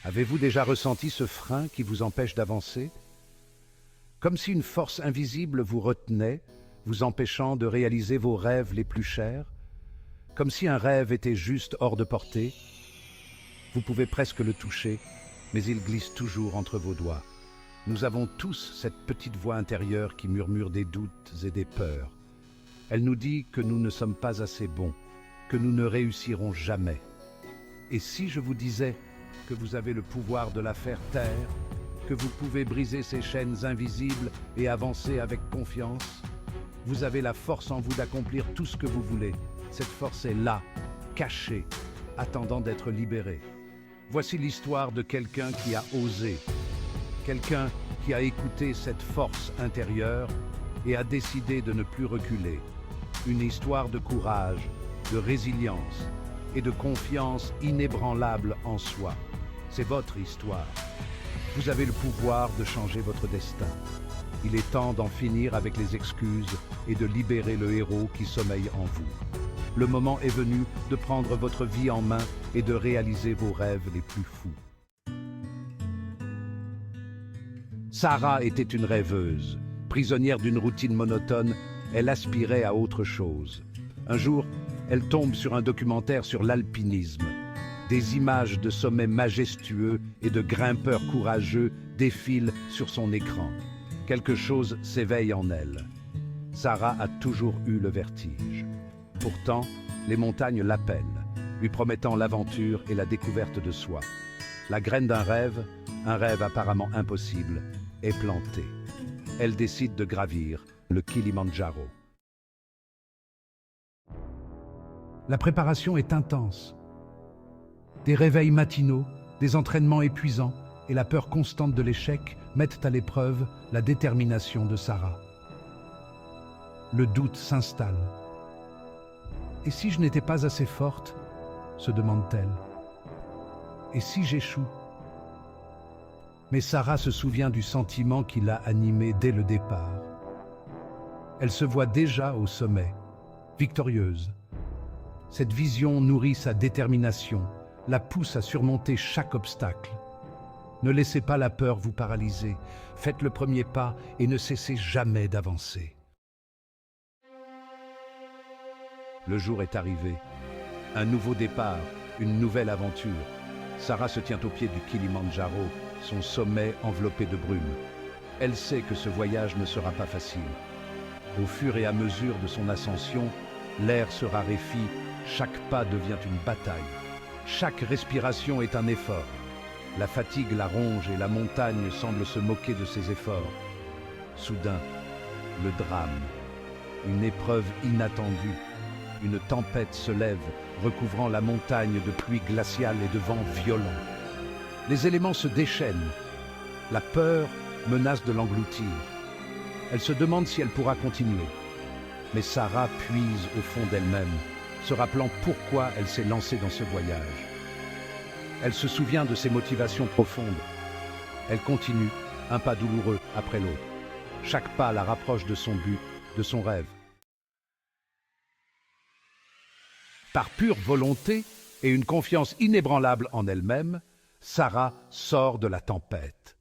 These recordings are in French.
Avez-vous déjà ressenti ce frein qui vous empêche d'avancer? Comme si une force invisible vous retenait, vous empêchant de réaliser vos rêves les plus chers? Comme si un rêve était juste hors de portée? Vous pouvez presque le toucher, mais il glisse toujours entre vos doigts. Nous avons tous cette petite voix intérieure qui murmure des doutes et des peurs. Elle nous dit que nous ne sommes pas assez bons, que nous ne réussirons jamais. Et si je vous disais que vous avez le pouvoir de la faire taire, que vous pouvez briser ces chaînes invisibles et avancer avec confiance? Vous avez la force en vous d'accomplir tout ce que vous voulez. Cette force est là, cachée, attendant d'être libérée. Voici l'histoire de quelqu'un qui a osé, quelqu'un qui a écouté cette force intérieure et a décidé de ne plus reculer. Une histoire de courage, de résilience et de confiance inébranlable en soi. C'est votre histoire. Vous avez le pouvoir de changer votre destin. Il est temps d'en finir avec les excuses et de libérer le héros qui sommeille en vous. Le moment est venu de prendre votre vie en main et de réaliser vos rêves les plus fous. Sarah était une rêveuse. Prisonnière d'une routine monotone, elle aspirait à autre chose. Un jour, elle tombe sur un documentaire sur l'alpinisme. Des images de sommets majestueux et de grimpeurs courageux défilent sur son écran. Quelque chose s'éveille en elle. Sarah a toujours eu le vertige. Pourtant, les montagnes l'appellent, lui promettant l'aventure et la découverte de soi. La graine d'un rêve, un rêve apparemment impossible, est plantée. Elle décide de gravir le Kilimandjaro. La préparation est intense. Des réveils matinaux, des entraînements épuisants et la peur constante de l'échec mettent à l'épreuve la détermination de Sarah. Le doute s'installe. « Et si je n'étais pas assez forte ?» se demande-t-elle. « Et si j'échoue ?» Mais Sarah se souvient du sentiment qui l'a animée dès le départ. Elle se voit déjà au sommet, victorieuse. Cette vision nourrit sa détermination, la pousse à surmonter chaque obstacle. Ne laissez pas la peur vous paralyser. Faites le premier pas et ne cessez jamais d'avancer. Le jour est arrivé. Un nouveau départ, une nouvelle aventure. Sarah se tient au pied du Kilimandjaro, son sommet enveloppé de brume. Elle sait que ce voyage ne sera pas facile. Au fur et à mesure de son ascension, l'air se raréfie, chaque pas devient une bataille. Chaque respiration est un effort. La fatigue la ronge et la montagne semble se moquer de ses efforts. Soudain, le drame. Une épreuve inattendue. Une tempête se lève, recouvrant la montagne de pluie glaciale et de vents violents. Les éléments se déchaînent. La peur menace de l'engloutir. Elle se demande si elle pourra continuer. Mais Sarah puise au fond d'elle-même, se rappelant pourquoi elle s'est lancée dans ce voyage. Elle se souvient de ses motivations profondes. Elle continue, un pas douloureux après l'autre. Chaque pas la rapproche de son but, de son rêve. Par pure volonté et une confiance inébranlable en elle-même, Sarah sort de la tempête.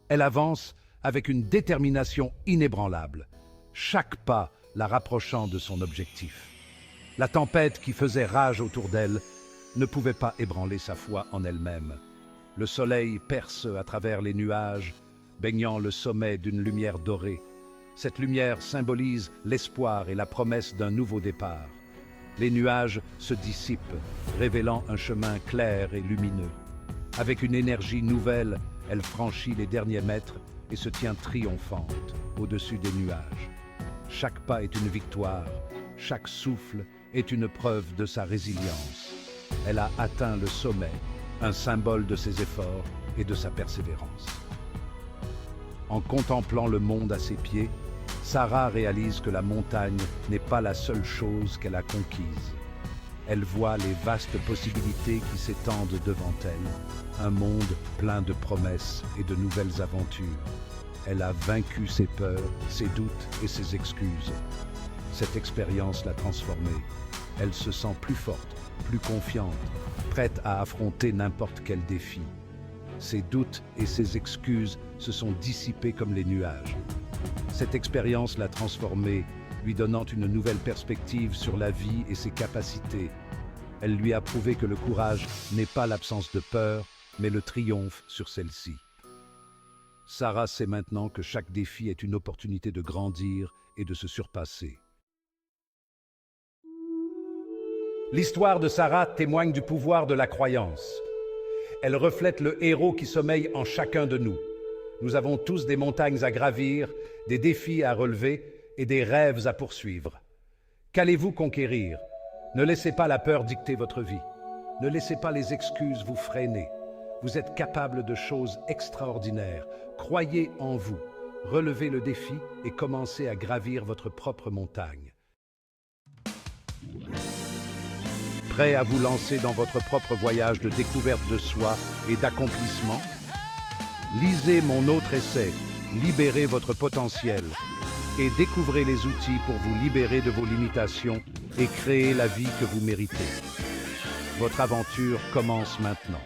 Elle avance avec une détermination inébranlable, chaque pas la rapprochant de son objectif. La tempête qui faisait rage autour d'elle ne pouvait pas ébranler sa foi en elle-même. Le soleil perce à travers les nuages, baignant le sommet d'une lumière dorée. Cette lumière symbolise l'espoir et la promesse d'un nouveau départ. Les nuages se dissipent, révélant un chemin clair et lumineux. Avec une énergie nouvelle, elle franchit les derniers mètres et se tient triomphante au-dessus des nuages. Chaque pas est une victoire, chaque souffle est une preuve de sa résilience. Elle a atteint le sommet, un symbole de ses efforts et de sa persévérance. En contemplant le monde à ses pieds, Sarah réalise que la montagne n'est pas la seule chose qu'elle a conquise. Elle voit les vastes possibilités qui s'étendent devant elle, un monde plein de promesses et de nouvelles aventures. Elle a vaincu ses peurs, ses doutes et ses excuses. Cette expérience l'a transformée. Elle se sent plus forte, plus confiante, prête à affronter n'importe quel défi. Ses doutes et ses excuses se sont dissipés comme les nuages. Cette expérience l'a transformé, lui donnant une nouvelle perspective sur la vie et ses capacités. Elle lui a prouvé que le courage n'est pas l'absence de peur, mais le triomphe sur celle-ci. Sarah sait maintenant que chaque défi est une opportunité de grandir et de se surpasser. L'histoire de Sarah témoigne du pouvoir de la croyance. Elle reflète le héros qui sommeille en chacun de nous. Nous avons tous des montagnes à gravir, des défis à relever et des rêves à poursuivre. Qu'allez-vous conquérir? Ne laissez pas la peur dicter votre vie. Ne laissez pas les excuses vous freiner. Vous êtes capable de choses extraordinaires. Croyez en vous. Relevez le défi et commencez à gravir votre propre montagne. Prêt à vous lancer dans votre propre voyage de découverte de soi et d'accomplissement? Lisez mon autre essai, Libérez votre potentiel, et découvrez les outils pour vous libérer de vos limitations et créer la vie que vous méritez. Votre aventure commence maintenant.